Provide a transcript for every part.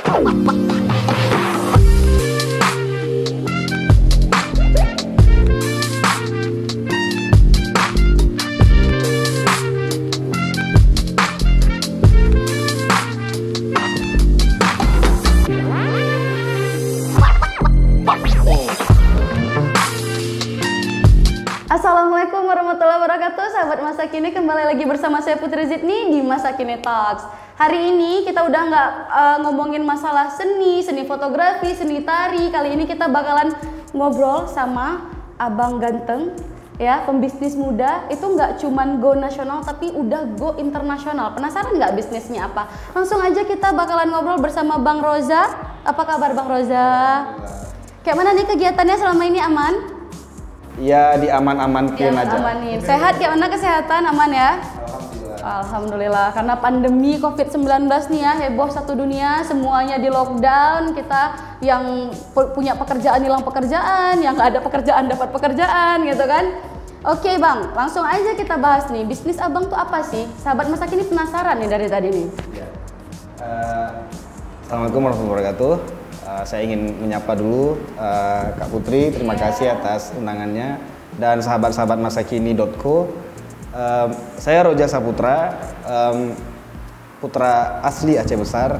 Assalamualaikum warahmatullahi wabarakatuh, sahabat masa kini, kembali lagi bersama saya Putri Zidni di Masa Kini Talks. Hari ini kita udah nggak ngomongin masalah seni fotografi, seni tari. Kali ini kita bakalan ngobrol sama abang ganteng, ya, pembisnis muda. Itu nggak cuman go nasional tapi udah go internasional. Penasaran nggak bisnisnya apa? Langsung aja kita bakalan ngobrol bersama Bang Roza. Apa kabar Bang Roza? Kayak mana nih kegiatannya selama ini, aman? Ya, diaman-amankan aja. Amanin. Sehat, kayak mana kesehatan, aman ya? Alhamdulillah. Karena pandemi COVID-19 nih ya, heboh satu dunia, semuanya di lockdown. Kita yang punya pekerjaan hilang pekerjaan, yang nggak ada pekerjaan dapat pekerjaan gitu kan. Oke Bang, langsung aja kita bahas nih, bisnis abang tuh apa sih? Sahabat masa kini penasaran nih dari tadi nih. Ya. Assalamualaikum warahmatullahi wabarakatuh. Saya ingin menyapa dulu Kak Putri, terima kasih atas undangannya, dan sahabat-sahabat masakini.co. Saya Roja Saputra, putra asli Aceh Besar,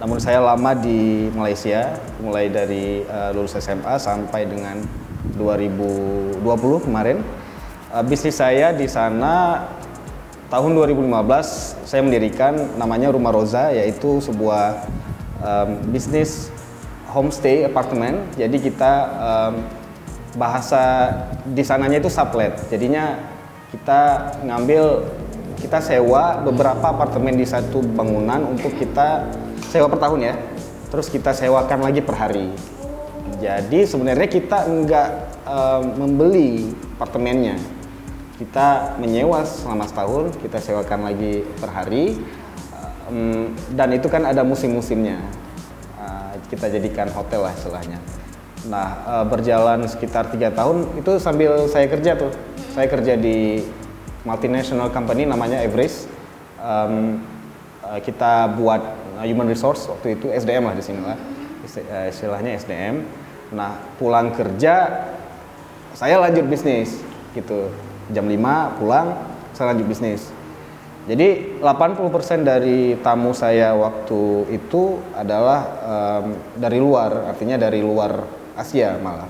namun saya lama di Malaysia, mulai dari lulus SMA sampai dengan 2020 kemarin. Bisnis saya di sana tahun 2015 saya mendirikan namanya Rumah Roza, yaitu sebuah bisnis homestay apartemen. Jadi kita bahasa di sananya itu sublet. Jadinya kita sewa beberapa apartemen di satu bangunan untuk kita sewa per tahun ya. Terus kita sewakan lagi per hari. Jadi sebenarnya kita enggak membeli apartemennya. Kita menyewa selama setahun, kita sewakan lagi per hari. Dan itu kan ada musim-musimnya. Kita jadikan hotel lah istilahnya. Nah, berjalan sekitar 3 tahun itu sambil saya kerja tuh. Saya kerja di multinational company namanya Everest. Kita buat human resource, waktu itu SDM lah di sini lah. Istilahnya SDM. Nah, pulang kerja saya lanjut bisnis gitu. Jam 5 pulang, saya lanjut bisnis. Jadi 80% dari tamu saya waktu itu adalah dari luar, artinya dari luar Asia malah,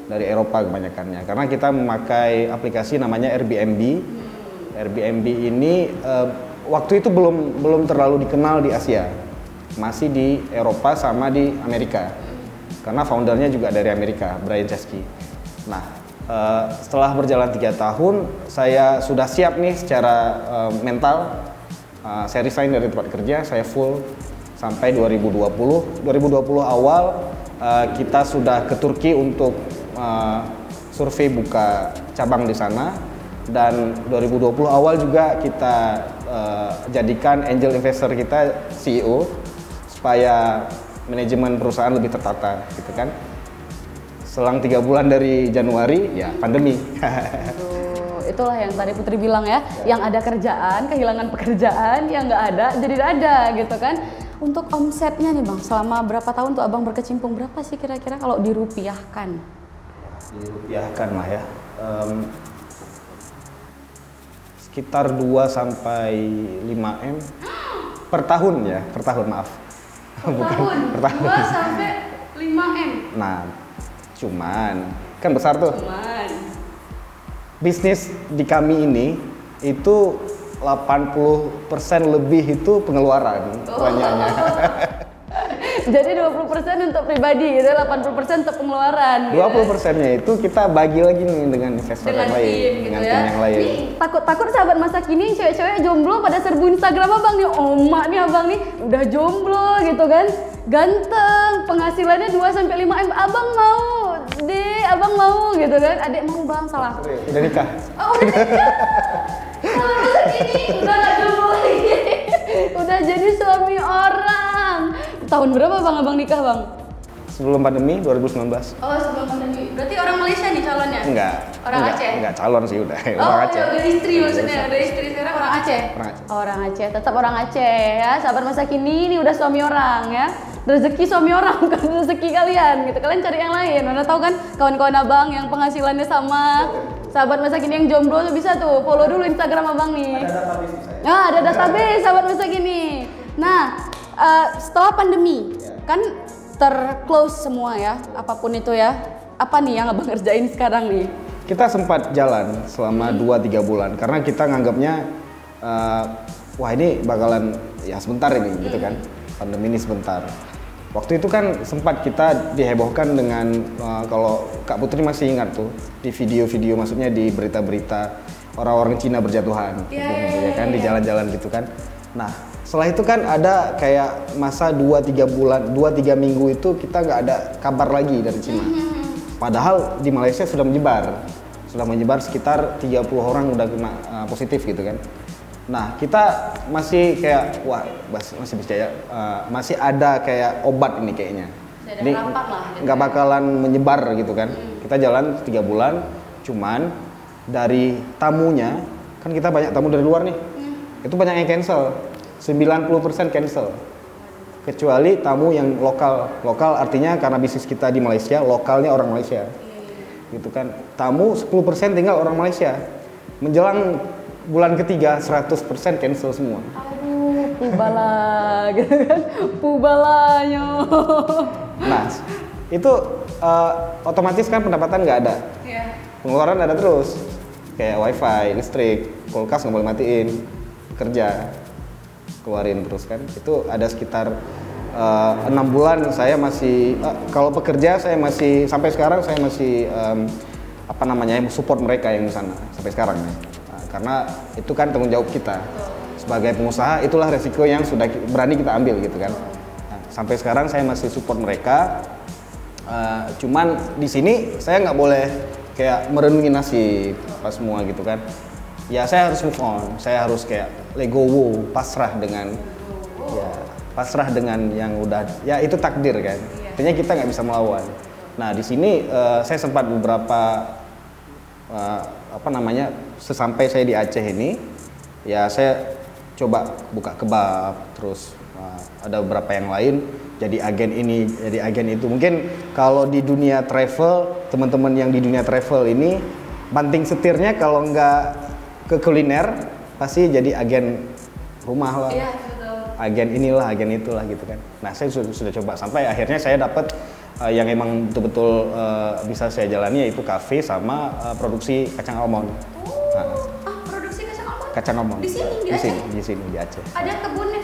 dari Eropa kebanyakannya. Karena kita memakai aplikasi namanya Airbnb. Airbnb ini waktu itu belum terlalu dikenal di Asia, masih di Eropa sama di Amerika. Karena foundernya juga dari Amerika, Brian Chesky. Nah, setelah berjalan 3 tahun, saya sudah siap nih secara mental. Saya resign dari tempat kerja, saya full sampai 2020. 2020 awal kita sudah ke Turki untuk survei buka cabang di sana. Dan 2020 awal juga kita jadikan angel investor kita CEO supaya manajemen perusahaan lebih tertata, gitu kan. Selang 3 bulan dari Januari, ya pandemi. Itulah yang tadi Putri bilang ya, yang ada kerjaan, kehilangan pekerjaan, yang nggak ada, jadi ada gitu kan. Untuk omsetnya nih Bang, selama berapa tahun tuh Abang berkecimpung, berapa sih kira-kira kalau dirupiahkan? Dirupiahkan lah ya, sekitar 2-5 M per tahun ya, per tahun maaf. Bukan, per tahun. 2-5 M. Nah, cuman kan besar tuh. Bisnis di kami ini itu 80% lebih itu pengeluaran banyaknya. Jadi 20% untuk pribadi, gitu, 80% untuk pengeluaran. 20%-nya itu kita bagi lagi nih dengan investor yang lain, dengan tim yang lain. Takut sahabat masa kini cewek-cewek jomblo pada serbu Instagram abang nih, emak nih abang nih udah jomblo gitu kan, ganteng, penghasilannya 2-5 M, abang mau deh, abang mau gitu kan, adik mau bang, salah. Udah nikah? Oh, udah nikah. Sahabat masa kini udah gak jomblo lagi, udah jadi suami orang. Tahun berapa bang abang nikah bang? Sebelum pandemi, 2019. Oh, sebelum pandemi. Berarti orang Malaysia nih calonnya? Enggak. Orang Aceh? Enggak, calon sih udah. Oh, orang Aceh. Udah istri maksudnya. Udah istri sekarang orang Aceh? Orang Aceh. Orang Aceh, tetap orang Aceh ya. Sahabat masa kini ini udah suami orang ya. rezeki suami orang, bukan rezeki kalian gitu. Kalian cari yang lain. Mana tahu kan kawan-kawan abang yang penghasilannya sama sahabat masa kini yang jomblo tuh bisa tuh follow dulu Instagram abang nih. Ada database saya. Nah, ada database sahabat masa kini. Nah, setelah pandemi kan terclose semua ya, apapun itu ya. Apa nih yang abang kerjain sekarang nih? Kita sempat jalan selama 2-3 bulan karena kita nganggapnya wah ini bakalan ya sebentar ini gitu kan, pandemi ini sebentar. Waktu itu kan sempat kita dihebohkan dengan kalau Kak Putri masih ingat tuh di video-video, maksudnya di berita-berita orang-orang Cina berjatuhan gitu, ya kan di jalan-jalan gitu kan. Nah setelah itu kan ada kayak masa 2-3 bulan, 2-3 minggu itu kita nggak ada kabar lagi dari Cina. Padahal di Malaysia sudah menyebar sekitar 30 orang udah kena positif gitu kan. Nah kita masih kayak wah masih percaya masih ada kayak obat ini kayaknya. Ini nggak bakalan menyebar gitu kan. Kita jalan 3 bulan, cuman dari tamunya kan kita banyak tamu dari luar nih. Itu banyak yang cancel, 90% cancel. Kecuali tamu yang lokal artinya karena bisnis kita di Malaysia, lokalnya orang Malaysia. Gitu kan. Tamu 10% tinggal orang Malaysia. Menjelang bulan ketiga 100% cancel semua. Aduh, pubala gitu kan. Pubalanya. Nah, itu otomatis kan pendapatan nggak ada. Pengeluaran ada terus. Kayak wifi, listrik, kulkas nggak boleh matiin, kerja keluarin terus kan. Itu ada sekitar 6 bulan saya masih kalau pekerja saya masih sampai sekarang saya masih support mereka yang di sana sampai sekarang ya. Karena itu kan tanggung jawab kita sebagai pengusaha, itulah resiko yang sudah berani kita ambil gitu kan. Nah, sampai sekarang saya masih support mereka. Cuman di sini saya nggak boleh kayak merenungi nasib pas semua gitu kan. Ya saya harus move on, saya harus kayak legowo, pasrah dengan yang udah, ya itu takdir kan. Artinya kita nggak bisa melawan. Nah di sini saya sempat beberapa sesampai saya di Aceh ini, ya saya coba buka kebab, terus ada beberapa yang lain, jadi agen ini, jadi agen itu. Mungkin kalau di dunia travel, teman-teman yang di dunia travel ini banting setirnya kalau nggak ke kuliner pasti jadi agen rumah lah, agen inilah, agen itulah gitu kan. Nah saya sudah coba sampai akhirnya saya dapat yang emang betul-betul bisa saya jalani, yaitu kafe sama produksi kacang almond. Produksi kacang almond? Kacang almond. Di sini? Di sini di Aceh. Ada kebunnya?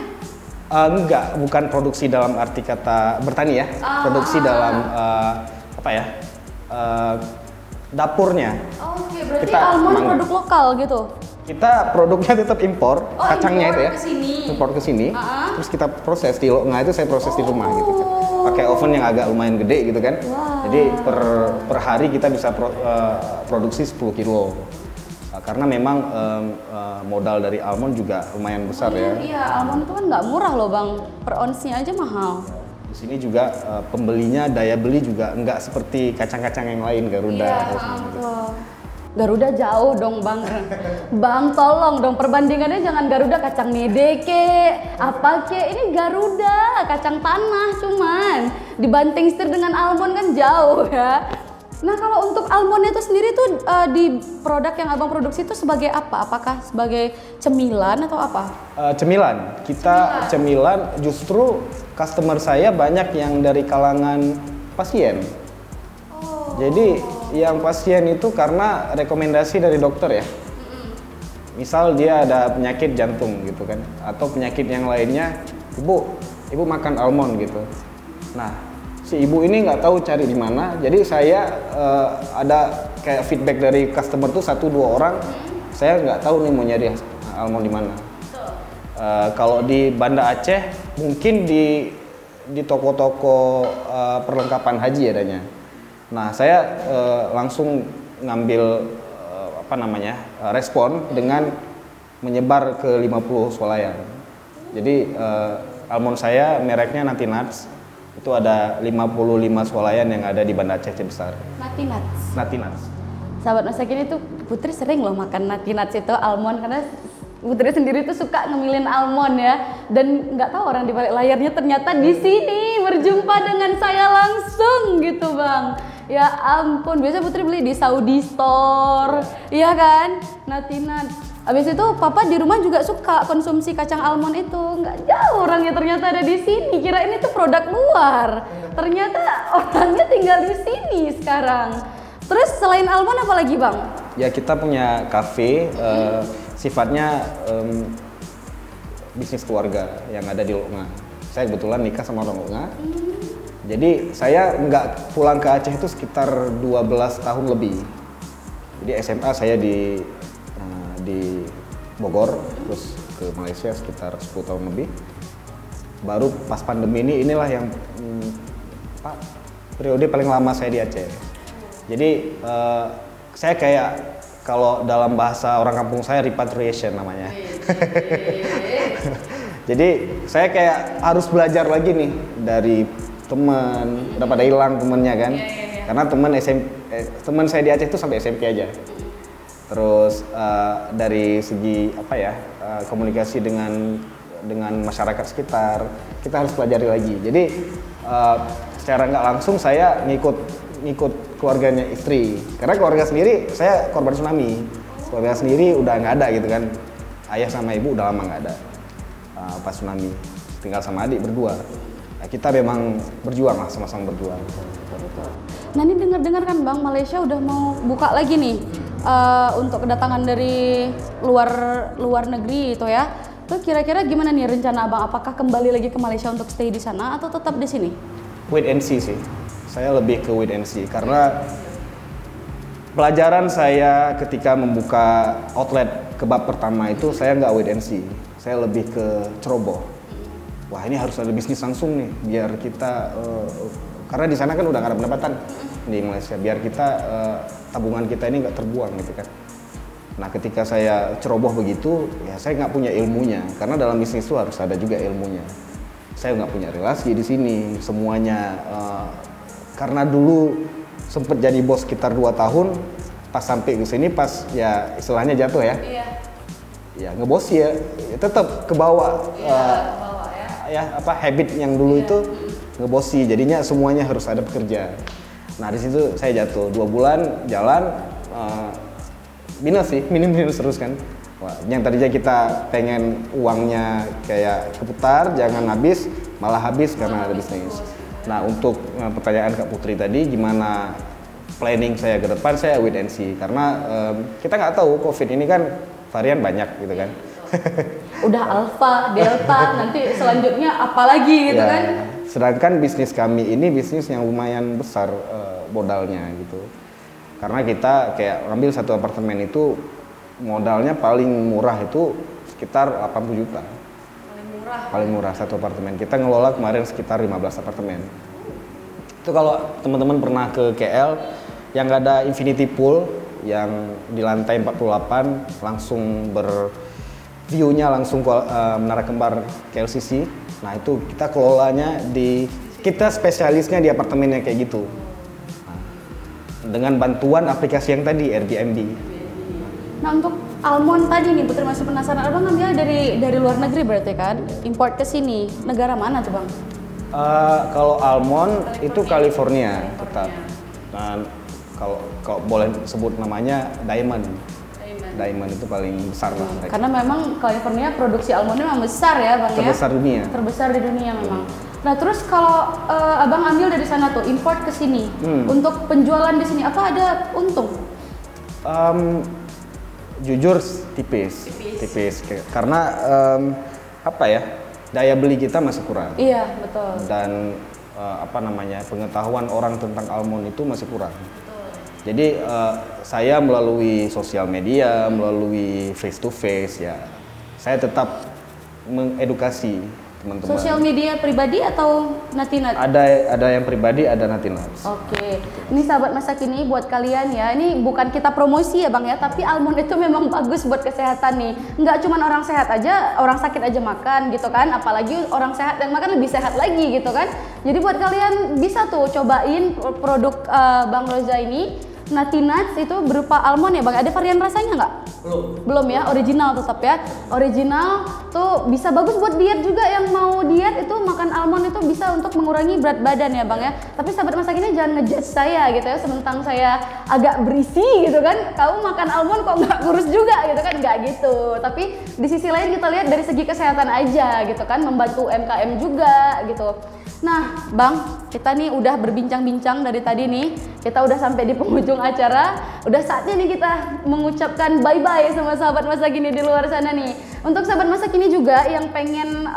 Enggak, bukan produksi dalam arti kata bertani ya. Produksi dalam dapurnya. Oke, berarti almond produk lokal gitu? Kita produknya tetap impor, kacangnya itu ya. Impor ke sini. Terus kita proses di itu saya proses di rumah gitu kan. Pakai oven yang agak lumayan gede gitu kan. Jadi per hari kita bisa produksi 10 kilo. Karena memang modal dari almond juga lumayan besar ya. Iya, almond itu kan nggak murah loh bang, per onsnya aja mahal. Di sini juga pembelinya, daya beli juga nggak seperti kacang-kacang yang lain, Garuda. Garuda jauh dong bang. Bang tolong dong, perbandingannya jangan Garuda kacang mede apa ini Garuda kacang tanah, cuman dibanting setir dengan almond kan jauh ya. Nah kalau untuk almondnya itu sendiri tuh di produk yang abang produksi itu sebagai apa? Apakah sebagai cemilan atau apa? Cemilan. Kita cemilan justru customer saya banyak yang dari kalangan pasien. Jadi yang pasien itu karena rekomendasi dari dokter ya. Misal dia ada penyakit jantung gitu kan, atau penyakit yang lainnya, ibu makan almond gitu. Nah si ibu ini nggak tahu cari di mana, jadi saya ada kayak feedback dari customer tuh 1-2 orang, saya nggak tahu nih mau nyari almond di mana. Kalau di Banda Aceh mungkin di toko-toko perlengkapan haji adanya. Nah saya langsung ngambil respon dengan menyebar ke 50 swalayan. Jadi almond saya mereknya Nati Nuts. Itu ada 55 swalayan yang ada di Banda Aceh besar. Nati Nuts. Sahabat masa kini tuh Putri sering loh makan Nati Nuts itu almond, karena Putri sendiri tuh suka ngemilin almond ya, dan nggak tahu orang di balik layarnya ternyata di sini berjumpa dengan saya langsung gitu bang. Ya ampun, biasa Putri beli di Saudi Store, iya kan? Natinat. Abis itu papa di rumah juga suka konsumsi kacang almond itu, nggak jauh orangnya ternyata ada di sini. Kira ini tuh produk luar, ternyata orangnya tinggal di sini sekarang. Terus selain almond apa lagi bang? Ya kita punya kafe, sifatnya bisnis keluarga yang ada di Lunga. Saya kebetulan nikah sama orang Lunga. Jadi saya nggak pulang ke Aceh itu sekitar 12 tahun lebih. Jadi SMA saya di Bogor, terus ke Malaysia sekitar 10 tahun lebih. Baru pas pandemi inilah yang periode paling lama saya di Aceh. Jadi saya kayak kalau dalam bahasa orang kampung saya repatriation namanya. Jadi saya kayak harus belajar lagi nih dari teman, udah pada hilang temennya kan. Karena teman saya di Aceh itu sampai SMP aja. Terus dari segi apa ya, komunikasi dengan masyarakat sekitar kita harus pelajari lagi. Jadi secara nggak langsung saya ngikut keluarganya istri, karena keluarga sendiri saya korban tsunami. Keluarga sendiri udah nggak ada gitu kan, ayah sama ibu udah lama nggak ada pas tsunami, tinggal sama adik berdua. Nah, kita memang berjuang lah, sama-sama berjuang. Nah ini dengar-dengar kan bang, Malaysia udah mau buka lagi nih untuk kedatangan dari luar negeri itu ya. Tuh kira-kira gimana nih rencana abang? Apakah kembali lagi ke Malaysia untuk stay di sana atau tetap di sini? Wait and see sih. Saya lebih ke wait and see karena pelajaran saya ketika membuka outlet kebab pertama itu saya nggak wait and see. Saya lebih ke ceroboh. Wah ini harus ada bisnis langsung nih biar kita karena di sana kan udah nggak ada pendapatan di Malaysia, biar kita tabungan kita ini nggak terbuang gitu kan. Nah ketika saya ceroboh begitu, ya saya nggak punya ilmunya, karena dalam bisnis itu harus ada juga ilmunya. Saya nggak punya relasi di sini, semuanya karena dulu sempet jadi bos sekitar 2 tahun, pas sampai ke sini pas ya istilahnya jatuh ya. Iya. Ya ngebosi ya tetap ke bawah. Ya apa habit yang dulu itu ngebosi, jadinya semuanya harus ada pekerja. Nah di situ saya jatuh 2 bulan jalan minus sih, minus terus kan. Wah, yang tadinya kita pengen uangnya kayak keputar, jangan habis, malah habis karena ada bisnis. Nah untuk pertanyaan Kak Putri tadi, gimana planning saya ke depan, saya wait and see. Karena kita nggak tahu COVID ini kan varian banyak gitu kan. Udah alpha, delta, nanti selanjutnya apa lagi gitu ya, kan. Sedangkan bisnis kami ini bisnis yang lumayan besar modalnya gitu. Karena kita kayak ngambil satu apartemen itu modalnya paling murah itu sekitar 80 juta. Paling murah satu apartemen. Kita ngelola kemarin sekitar 15 apartemen. Itu kalau teman-teman pernah ke KL yang ada infinity pool yang di lantai 48 langsung view-nya langsung Menara Kembar KLCC. Nah itu kita kelolanya kita spesialisnya di apartemennya kayak gitu. Nah, dengan bantuan aplikasi yang tadi Airbnb. Nah untuk almond tadi nih Putri masih penasaran, abang ngambil dari luar negeri berarti kan? Import ke sini, negara mana tuh bang? Kalau almond itu California tetap. Dan kalau boleh sebut namanya Diamond itu paling besar lah. Karena memang California produksi almondnya memang besar ya bang. Terbesar ya? Dunia. Terbesar di dunia memang. Nah terus kalau abang ambil dari sana tuh import ke sini, untuk penjualan di sini apa ada untung? Jujur tipis. Karena apa ya, daya beli kita masih kurang. Iya betul. Dan pengetahuan orang tentang almond itu masih kurang. Jadi saya melalui sosial media, melalui face to face ya, saya tetap mengedukasi teman-teman. Sosial media pribadi atau Natinat? Ada yang pribadi, ada Natinat. Oke, ini sahabat masa kini buat kalian ya, ini bukan kita promosi ya bang ya, tapi almond itu memang bagus buat kesehatan nih. Nggak cuma orang sehat aja, orang sakit aja makan gitu kan, apalagi orang sehat dan makan lebih sehat lagi gitu kan. Jadi buat kalian bisa tuh cobain produk Bang Roza ini. Nutty Nuts itu berupa almond ya Bang. Ada varian rasanya nggak? Belum ya, original tetap ya. Original tuh bisa bagus buat diet juga, yang mau diet itu makan almond itu bisa untuk mengurangi berat badan ya Bang ya. Tapi sahabat masa kini jangan ngejudge saya gitu ya, sementang saya agak berisi gitu kan. Kamu makan almond kok nggak kurus juga gitu kan, nggak gitu. Tapi di sisi lain kita lihat dari segi kesehatan aja gitu kan, membantu UMKM juga gitu. Nah Bang, kita nih udah berbincang-bincang dari tadi nih, kita udah sampai di penghujung acara. Udah saatnya nih kita mengucapkan bye-bye sama sahabat masa kini di luar sana nih. Untuk sahabat masa kini juga yang pengen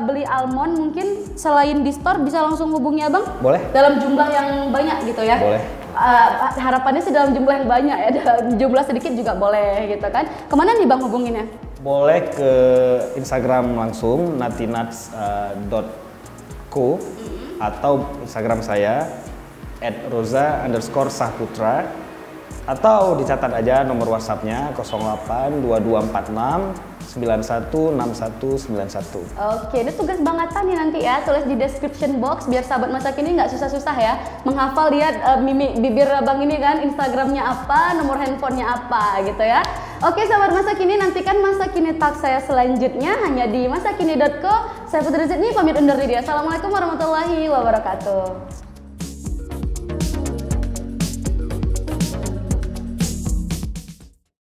beli almond, mungkin selain di store bisa langsung hubungi Abang? Boleh. Dalam jumlah yang banyak gitu ya? Boleh. Harapannya sih dalam jumlah yang banyak ya, dalam jumlah sedikit juga boleh gitu kan. Kemana nih Bang hubunginnya? Boleh ke Instagram langsung nuttynuts.co atau Instagram saya @roza_sahputra, atau dicatat aja nomor WhatsApp-nya 082246916191. Oke, ini tugas Bang Atta nih nanti ya, tulis di description box biar sahabat masa kini nggak susah-susah ya menghafal, lihat mimik bibir Abang ini kan, Instagramnya apa, nomor handphonenya apa gitu ya. Oke sahabat masa kini, nantikan Masa Kini Talk saya selanjutnya hanya di masakini.co. Saya Putri Rizidni pamit undur diri. Assalamualaikum warahmatullahi wabarakatuh.